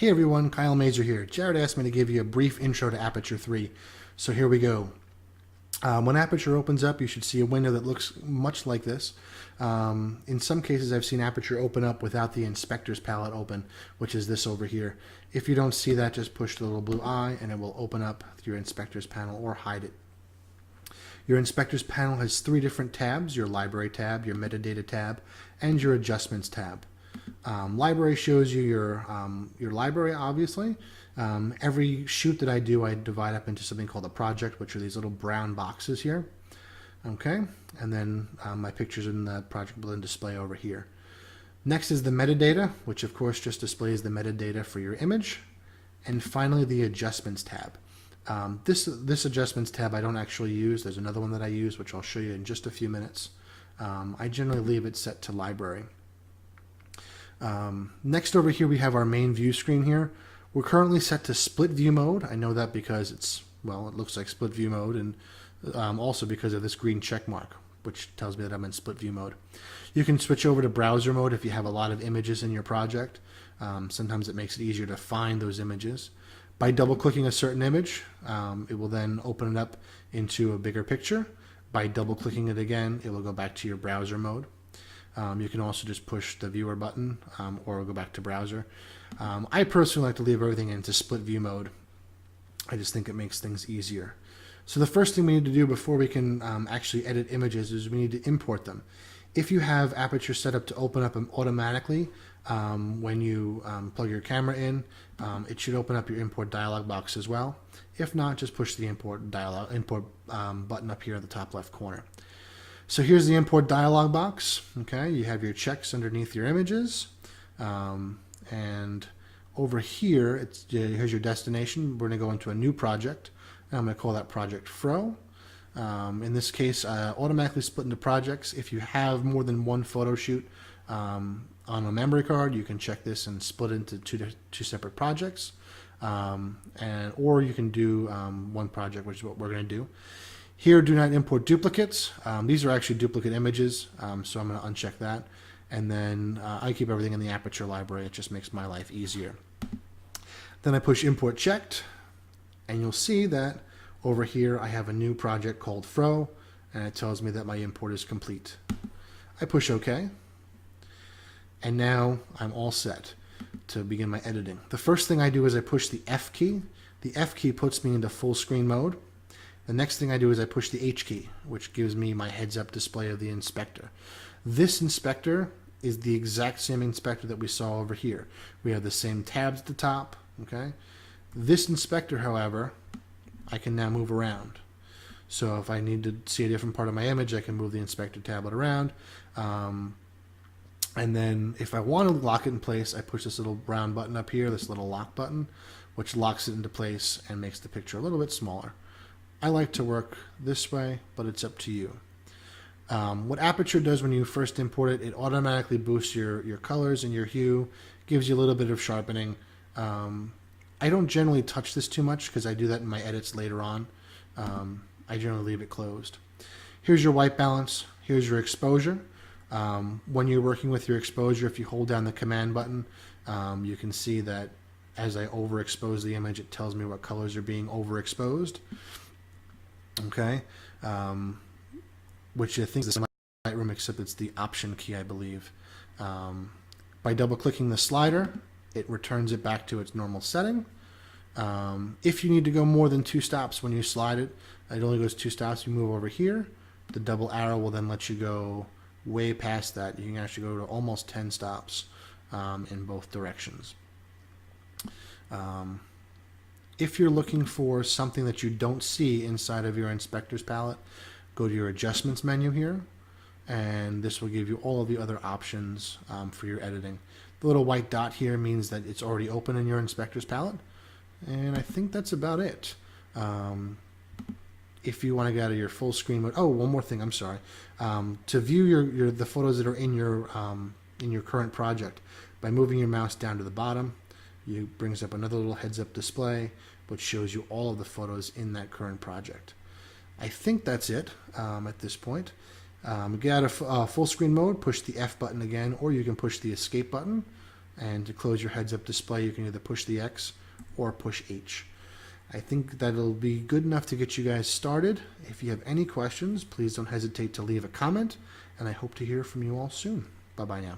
Hey everyone, Kyle Mazer here. Jared asked me to give you a brief intro to Aperture 3, so here we go. When Aperture opens up, you should see a window that looks much like this. In some cases, I've seen Aperture open up without the Inspector's palette open, which is this over here. If you don't see that, just push the little blue eye and it will open up your Inspector's panel or hide it. Your Inspector's panel has three different tabs: your Library tab, your Metadata tab, and your Adjustments tab. Library shows you your library, obviously. Every shoot that I do, I divide up into something called a project, which are these little brown boxes here. Okay, and then my pictures in the project will then display over here. Next is the metadata, which of course just displays the metadata for your image. And finally, the Adjustments tab. This Adjustments tab I don't actually use. There's another one that I use, which I'll show you in just a few minutes. I generally leave it set to Library. Next over here we have our main view screen here. We're currently set to split view mode. I know that because it looks like split view mode, and also because of this green check mark, which tells me that I'm in split view mode. You can switch over to browser mode if you have a lot of images in your project. Sometimes it makes it easier to find those images. By double clicking a certain image, it will then open it up into a bigger picture. By double clicking it again, it will go back to your browser mode. You can also just push the viewer button or go back to browser. I personally like to leave everything into split view mode. I just think it makes things easier. So the first thing we need to do before we can actually edit images is we need to import them. If you have Aperture set up to open up automatically when you plug your camera in, it should open up your import dialog box as well. If not, just push the import button up here at the top left corner. So here's the import dialog box. Okay, you have your checks underneath your images, and over here, here's your destination. We're going to go into a new project, and I'm going to call that project Fro. In this case, automatically split into projects. If you have more than one photo shoot on a memory card, you can check this and split into two separate projects, or you can do one project, which is what we're going to do. Here, do not import duplicates. These are actually duplicate images, so I'm going to uncheck that. And then I keep everything in the Aperture library. It just makes my life easier. Then I push import checked, and you'll see that over here I have a new project called Fro, and it tells me that my import is complete. I push OK, and now I'm all set to begin my editing. The first thing I do is I push the F key. The F key puts me into full screen mode. The next thing I do is I push the H key, which gives me my heads-up display of the inspector. This inspector is the exact same inspector that we saw over here. We have the same tabs at the top. Okay. This inspector, however, I can now move around. So if I need to see a different part of my image, I can move the inspector tablet around. And then if I want to lock it in place, I push this little brown button up here, this little lock button, which locks it into place and makes the picture a little bit smaller. I like to work this way, but it's up to you. What Aperture does when you first import it, it automatically boosts your colors and your hue, gives you a little bit of sharpening. I don't generally touch this too much because I do that in my edits later on. I generally leave it closed. Here's your white balance. Here's your exposure. When you're working with your exposure, if you hold down the command button, you can see that as I overexpose the image, it tells me what colors are being overexposed. Okay, which I think is the Lightroom, except it's the Option key, I believe. By double-clicking the slider, it returns it back to its normal setting. If you need to go more than 2 stops when you slide it, it only goes 2 stops. You move over here. The double arrow will then let you go way past that. You can actually go to almost 10 stops in both directions. If you're looking for something that you don't see inside of your inspector's palette, go to your adjustments menu here, and this will give you all of the other options for your editing. The little white dot here means that it's already open in your inspector's palette, and I think that's about it. If you want to get out of your full screen mode, oh, one more thing, I'm sorry. To view the photos that are in your current project, by moving your mouse down to the bottom, it brings up another little heads-up display, which shows you all of the photos in that current project. I think that's it at this point. Get out of full screen mode, push the F button again, or you can push the escape button, And to close your heads-up display, you can either push the X or push H. I think that'll be good enough to get you guys started. If you have any questions, please don't hesitate to leave a comment, and I hope to hear from you all soon. Bye-bye now.